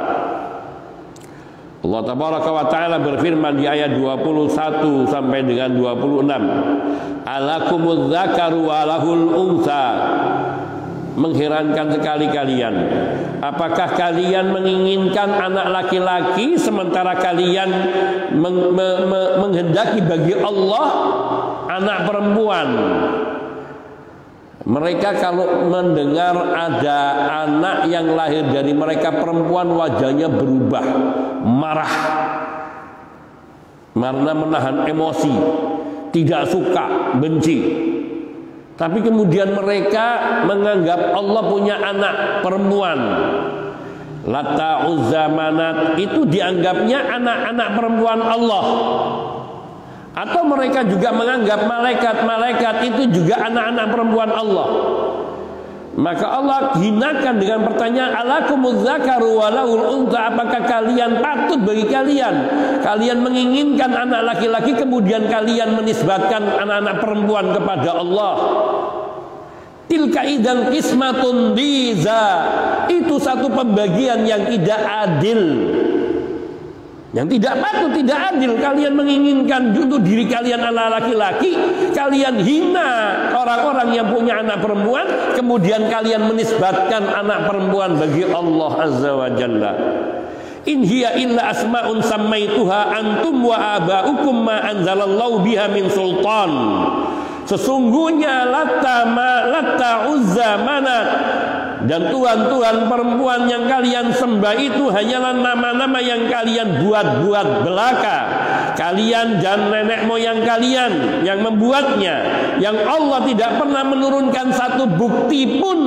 Allah Tabaraka wa Ta'ala berfirman di ayat 21 sampai dengan 26, alakumuz zakaru wa lahul unsa. Mengherankan sekali kalian, apakah kalian menginginkan anak laki-laki sementara kalian menghendaki bagi Allah anak perempuan? Mereka kalau mendengar ada anak yang lahir dari mereka perempuan, wajahnya berubah, marah, karena menahan emosi, tidak suka, benci. Tapi kemudian mereka menganggap Allah punya anak perempuan. Lata, Uzza, Manat itu dianggapnya anak-anak perempuan Allah. Atau mereka juga menganggap malaikat-malaikat itu juga anak-anak perempuan Allah. Maka Allah hinakan dengan pertanyaan, alakumuz zakaru wa lahul unsa. Apakah kalian patut bagi kalian menginginkan anak laki-laki, kemudian kalian menisbatkan anak-anak perempuan kepada Allah? Tilka idzan qismatun diza. Itu satu pembagian yang tidak adil, yang tidak patut, tidak adil. Kalian menginginkan untuk diri kalian anak laki-laki, kalian hina orang-orang yang punya anak perempuan, kemudian kalian menisbatkan anak perempuan bagi Allah Azza wa Jalla. In hiya illa asma'un sammaituha antum wa aba'ukum ma anzalallahu biha min sultan. Sesungguhnya Lata, Uzza, Manat dan tuhan-tuhan perempuan yang kalian sembah itu hanyalah nama-nama yang kalian buat-buat belaka. Kalian dan nenek moyang kalian yang membuatnya, yang Allah tidak pernah menurunkan satu bukti pun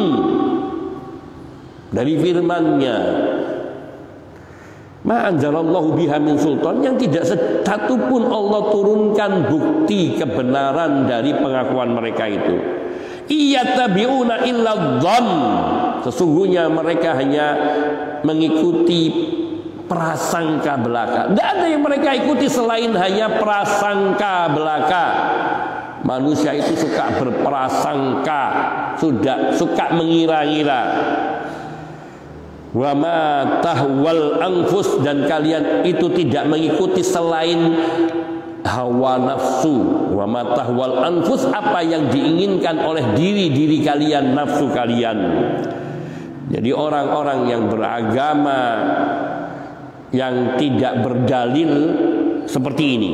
dari firman-Nya. Ma anzalallahu biha min sultan, yang tidak satu pun Allah turunkan bukti kebenaran dari pengakuan mereka itu. Iyattabi'una illa dhann. Sesungguhnya mereka hanya mengikuti prasangka belaka. Tidak ada yang mereka ikuti selain hanya prasangka belaka. Manusia itu suka berprasangka, suka mengira-ngira. Wa ma tahwal anfus, dan kalian itu tidak mengikuti selain hawa nafsu. Wa ma tahwal anfus, apa yang diinginkan oleh diri kalian, nafsu kalian. Jadi orang-orang yang beragama yang tidak berdalil seperti ini,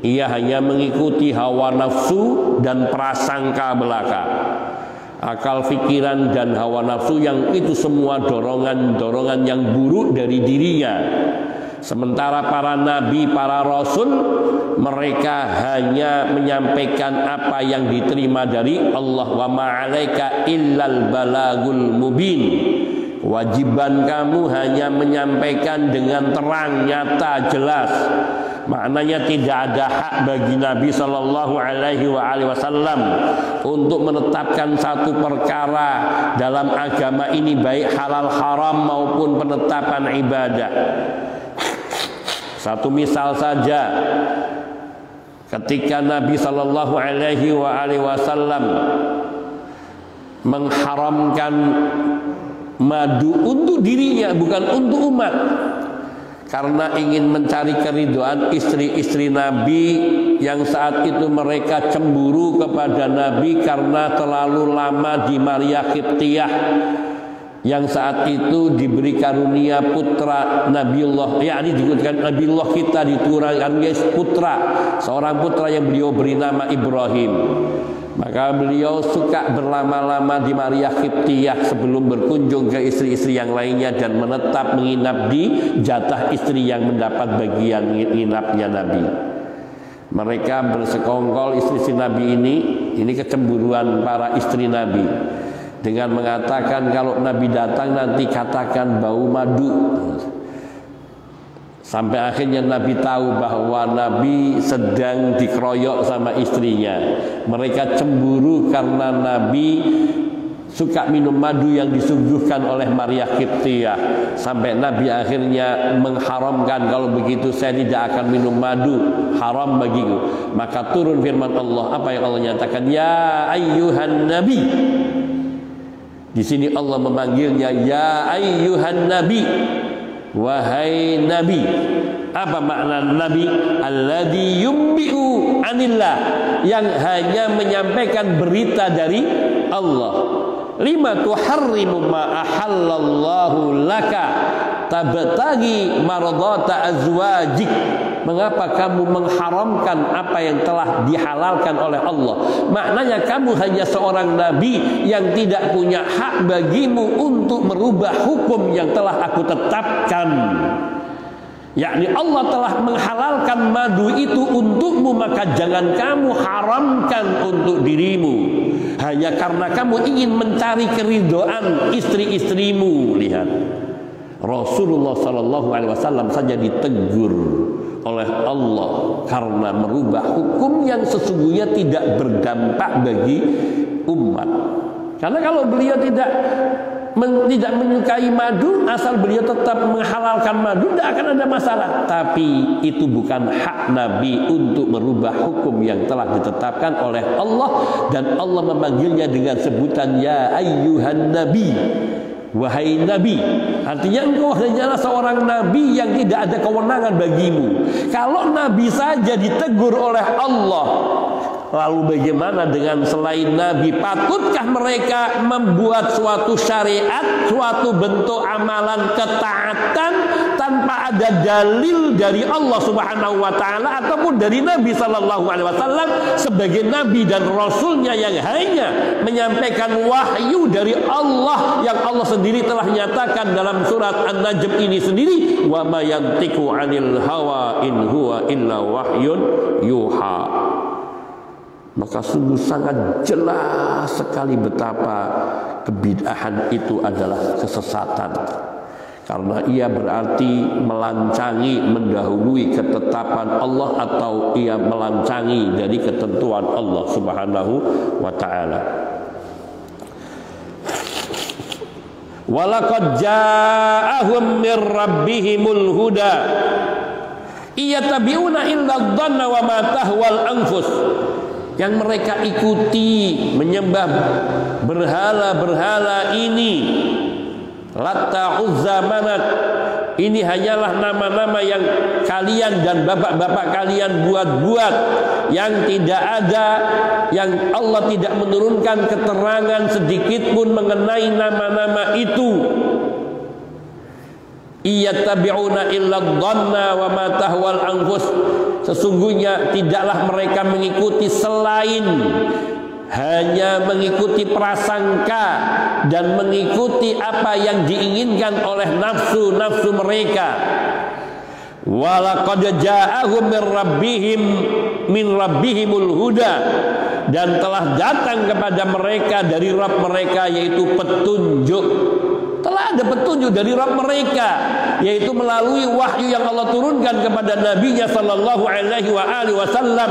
ia hanya mengikuti hawa nafsu dan prasangka belaka. Akal pikiran dan hawa nafsu yang itu semua dorongan-dorongan yang buruk dari dirinya. Sementara para nabi, para rasul, mereka hanya menyampaikan apa yang diterima dari Allah. Wa ma'alaika illal balagul mubin. Kewajiban kamu hanya menyampaikan dengan terang, nyata, jelas. Maknanya tidak ada hak bagi Nabi Shallallahu Alaihi Wasallam untuk menetapkan satu perkara dalam agama ini, baik halal haram maupun penetapan ibadah. Satu misal saja, ketika Nabi Shallallahu Alaihi Wasallam mengharamkan madu untuk dirinya, bukan untuk umat, karena ingin mencari keridhaan istri-istri Nabi yang saat itu mereka cemburu kepada Nabi karena terlalu lama di Maria Qibtiyah, yang saat itu diberi karunia putra Nabiullah, yakni dikatakan Nabiullah kita diturunkan putra, seorang putra yang beliau beri nama Ibrahim. Maka beliau suka berlama-lama di Maria Qibtiyah sebelum berkunjung ke istri-istri yang lainnya dan menetap menginap di jatah istri yang mendapat bagian nginapnya Nabi. Mereka bersekongkol istri-istri Nabi ini kecemburuan para istri Nabi, dengan mengatakan kalau Nabi datang nanti katakan bau madu. Sampai akhirnya Nabi tahu bahwa Nabi sedang dikeroyok sama istrinya. Mereka cemburu karena Nabi suka minum madu yang disuguhkan oleh Maria Qibtiyah. Sampai Nabi akhirnya mengharamkan, kalau begitu saya tidak akan minum madu, haram bagiku. Maka turun firman Allah, apa yang Allah nyatakan? Ya ayyuhan nabi. Di sini Allah memanggilnya ya ayyuhan nabi. Wahai Nabi. Apa makna Nabi? Alladzi yumbi'u anillah, yang hanya menyampaikan berita dari Allah. Lima tuharrimu ma ahallallahu laka tabtagi mardata azwajik. Mengapa kamu mengharamkan apa yang telah dihalalkan oleh Allah? Maknanya kamu hanya seorang nabi yang tidak punya hak bagimu untuk merubah hukum yang telah aku tetapkan. Yakni Allah telah menghalalkan madu itu untukmu, maka jangan kamu haramkan untuk dirimu hanya karena kamu ingin mencari keridhaan istri-istrimu. Lihat, Rasulullah Sallallahu Alaihi Wasallam saja ditegur oleh Allah karena merubah hukum yang sesungguhnya tidak berdampak bagi umat. Karena kalau beliau tidak menyukai madu, asal beliau tetap menghalalkan madu, tidak akan ada masalah. Tapi itu bukan hak Nabi untuk merubah hukum yang telah ditetapkan oleh Allah, dan Allah memanggilnya dengan sebutan ya ayyuhan nabi. Wahai Nabi, artinya engkau hanyalah seorang Nabi yang tidak ada kewenangan bagimu. Kalau Nabi saja ditegur oleh Allah, lalu bagaimana dengan selain Nabi? Patutkah mereka membuat suatu syariat, suatu bentuk amalan ketaatan tanpa ada dalil dari Allah Subhanahu wa taala ataupun dari Nabi Sallallahu Alaihi Wasallam sebagai Nabi dan Rasulnya yang hanya menyampaikan wahyu dari Allah, yang Allah sendiri telah nyatakan dalam surat An-Najm ini sendiri, wa ma yantiqu 'anil hawa in huwa illa wahyun yuha. Maka sungguh sangat jelas sekali betapa kebid'ahan itu adalah kesesatan, karena ia berarti melancangi, mendahului ketetapan Allah, atau ia melancangi dari ketentuan Allah Subhanahu wa ta'ala. Walaqad ja'ahum mir rabbihimul huda iyattabi'una illa dhanna wa ma tahwal anfus. Yang mereka ikuti menyembah berhala-berhala ini, Latta, Uzza, Manat, ini hanyalah nama-nama yang kalian dan bapak-bapak kalian buat-buat, yang tidak ada, yang Allah tidak menurunkan keterangan sedikit pun mengenai nama-nama itu. Iyattabi'una illa dhanna wa ma tahwal anfus. Sesungguhnya tidaklah mereka mengikuti selain hanya mengikuti prasangka dan mengikuti apa yang diinginkan oleh nafsu-nafsu mereka. Walaqad ja'ahum min rabbihimul huda, dan telah datang kepada mereka dari Rabb mereka yaitu petunjuk. Telah ada petunjuk dari Rabb mereka. yaitu melalui wahyu yang Allah turunkan kepada Nabi-Nya sallallahu alaihi wasallam,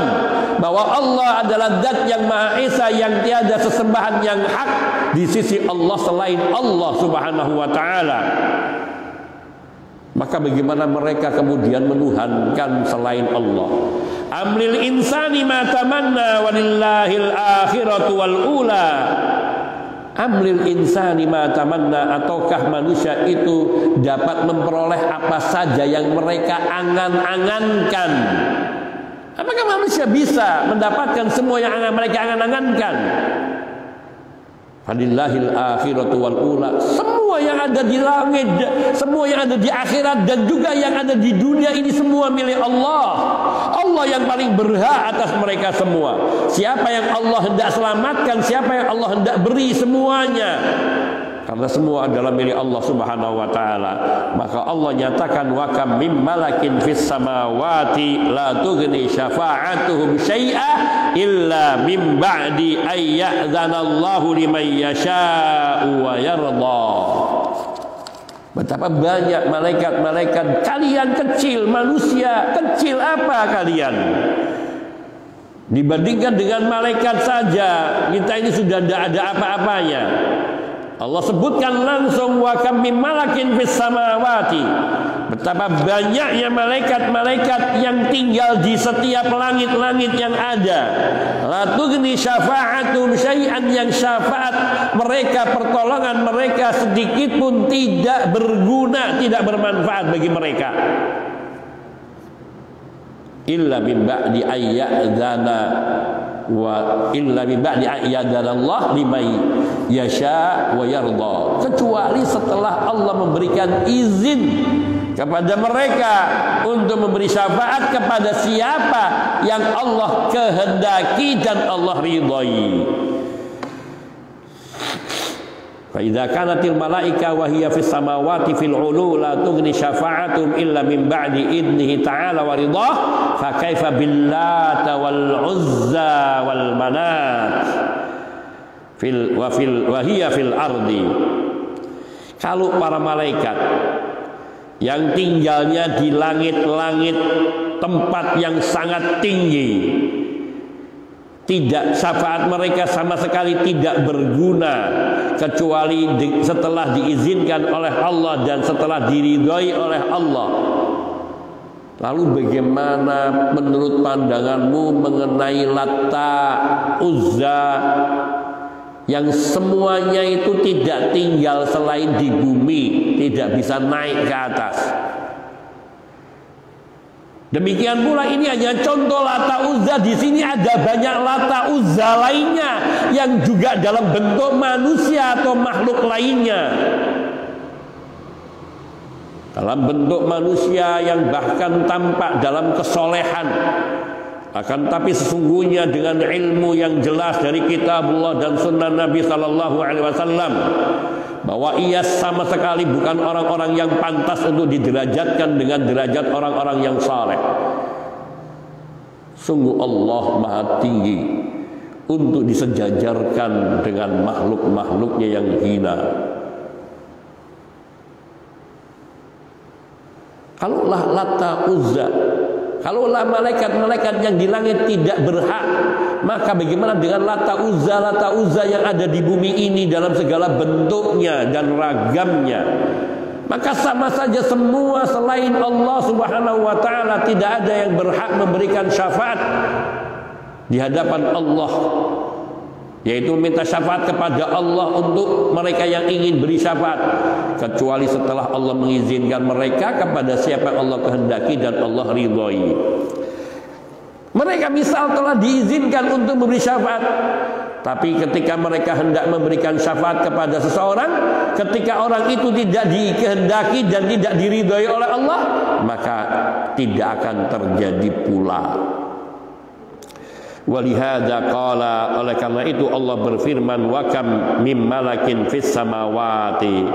bahwa Allah adalah zat yang Maha Esa, yang tiada sesembahan yang hak di sisi Allah selain Allah Subhanahu wa taala. Maka bagaimana mereka kemudian menuhankan selain Allah? Amlil insani ma tamanna walillahil akhiratu wal ula. Amlil insani ma tamanna, ataukah manusia itu dapat memperoleh apa saja yang mereka angan-angankan? Apakah manusia bisa mendapatkan semua yang mereka angan-angankan? Walillahil akhiratu wal ula. Semua yang ada di langit, semua yang ada di akhirat, dan juga yang ada di dunia ini semua milik Allah. Allah yang paling berhak atas mereka semua. Siapa yang Allah hendak selamatkan, siapa yang Allah hendak beri semuanya, karena semua adalah milik Allah Subhanahu wa taala. Maka Allah nyatakan, wa kam mim malakin fis samawati la tughni syafa'atuhum syai'a illa min ba'di ay ya'dzanallahu liman yasha'u wa yarda. Betapa banyak malaikat-malaikat, kalian kecil, manusia kecil apa kalian dibandingkan dengan malaikat saja? Kita ini sudah tidak ada apa-apanya. Allah sebutkan langsung, wa kam mim malakin fis samawati. Betapa banyaknya malaikat-malaikat yang tinggal di setiap langit-langit yang ada. La tughni syafa'atum syai'an, yang syafaat mereka, pertolongan mereka sedikit pun tidak berguna, tidak bermanfaat bagi mereka. Illa min ba'di ayyadzana wa illa min ba'di ayyadzanallah liman yasha wa yarda, kecuali setelah Allah memberikan izin kepada mereka untuk memberi syafaat kepada siapa yang Allah kehendaki dan Allah ridhai. Fa idza kanatil malaika wa hiya fis samawati fil ulu la tughni syafa'atum illa min ba'di idnihi ta'ala wa ridhah, fa kaifa billata wal uzza wal manat wa hiya fil ardi. Kalau para malaikat yang tinggalnya di langit-langit, tempat yang sangat tinggi, tidak, syafaat mereka sama sekali tidak berguna kecuali setelah diizinkan oleh Allah dan setelah diridhai oleh Allah. Lalu bagaimana menurut pandanganmu mengenai Latta, Uzza, yang semuanya itu tidak tinggal selain di bumi, tidak bisa naik ke atas? Demikian pula ini hanya contoh Latta Uzza. Di sini ada banyak Latta Uzza lainnya yang juga dalam bentuk manusia atau makhluk lainnya. Dalam bentuk manusia yang bahkan tampak dalam kesolehan. Akan tapi sesungguhnya dengan ilmu yang jelas dari kitabullah dan sunnah Nabi sallallahu alaihi wasallam, bahwa ia sama sekali bukan orang-orang yang pantas untuk diderajatkan dengan derajat orang-orang yang saleh. Sungguh Allah Maha Tinggi untuk disejajarkan dengan makhluk-makhluknya yang hina. Kalaulah Latta Uzza, kalaulah malaikat-malaikat yang di langit tidak berhak, maka bagaimana dengan Latta Uzza yang ada di bumi ini dalam segala bentuknya dan ragamnya? Maka sama saja semua selain Allah Subhanahu wa taala tidak ada yang berhak memberikan syafaat di hadapan Allah, yaitu minta syafaat kepada Allah untuk mereka yang ingin beri syafaat, kecuali setelah Allah mengizinkan mereka kepada siapa yang Allah kehendaki dan Allah ridhoi. Mereka misal telah diizinkan untuk memberi syafaat, tapi ketika mereka hendak memberikan syafaat kepada seseorang, ketika orang itu tidak dikehendaki dan tidak diridhoi oleh Allah, maka tidak akan terjadi pula. Walihada qala, oleh karena itu Allah berfirman, wa kam mim malakin fis samawati,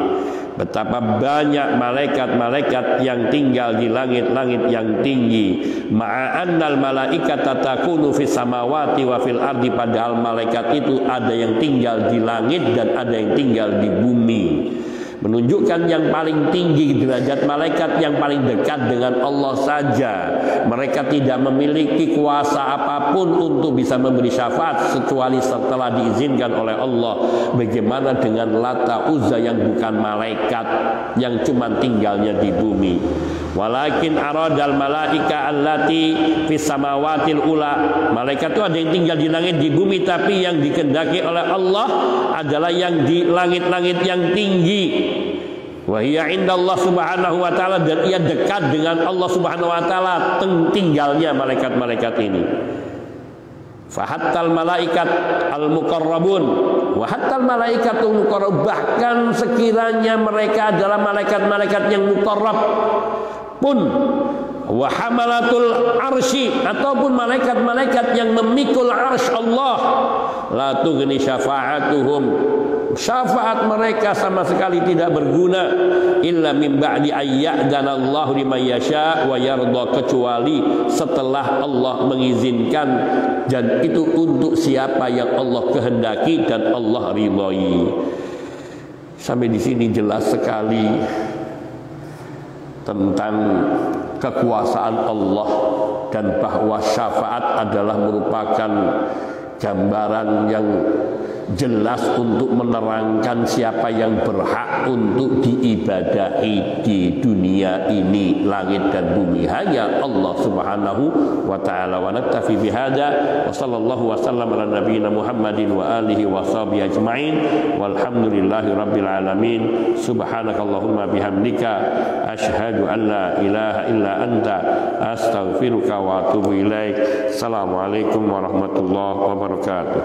betapa banyak malaikat-malaikat yang tinggal di langit-langit yang tinggi. Ma'annal malaikata takunu fis samawati wa fil ardi, padahal malaikat itu ada yang tinggal di langit dan ada yang tinggal di bumi. menunjukkan yang paling tinggi derajat malaikat yang paling dekat dengan Allah saja. Mereka tidak memiliki kuasa apapun untuk bisa memberi syafaat kecuali setelah diizinkan oleh Allah. Bagaimana dengan Lata Uzza yang bukan malaikat, yang cuma tinggalnya di bumi? Walakin aradal malaika allati fis samawatil ula. Malaikat itu ada yang tinggal di langit di bumi, tapi yang dikehendaki oleh Allah adalah yang di langit-langit yang tinggi. Wa hiya indallah subhanahu wa ta'ala, dan ia dekat dengan Allah subhanahu wa ta'ala tinggalnya malaikat-malaikat ini. Fahattal malaikat al-muqarrabun wa hattal malaikatul muqarrab, bahkan sekiranya mereka adalah malaikat-malaikat yang muqarrab pun, wa hamalatul arsy, ataupun malaikat-malaikat yang memikul arsy Allah, la tughni syafa'atuhum, syafaat mereka sama sekali tidak berguna, illa min ba'di ayya'danallahu liman yasha wa yarda, kecuali setelah Allah mengizinkan, dan itu untuk siapa yang Allah kehendaki dan Allah ridhoi. Sampai di sini jelas sekali tentang kekuasaan Allah, dan bahwa syafaat adalah merupakan gambaran yang jelas untuk menerangkan siapa yang berhak untuk diibadahi di dunia ini, langit dan bumi, hanya Allah subhanahu wa ta'ala. Wa naktafi bihada wa sallallahu wa sallam ala nabiyyina Muhammadin wa alihi wa sahbihi ajma'in walhamdulillahi rabbil alamin. Subhanakallahumma bihamdika asyhadu an la ilaha illa anta astaghfiruka wa atubu ilaik. Assalamualaikum warahmatullahi wabarakatuh.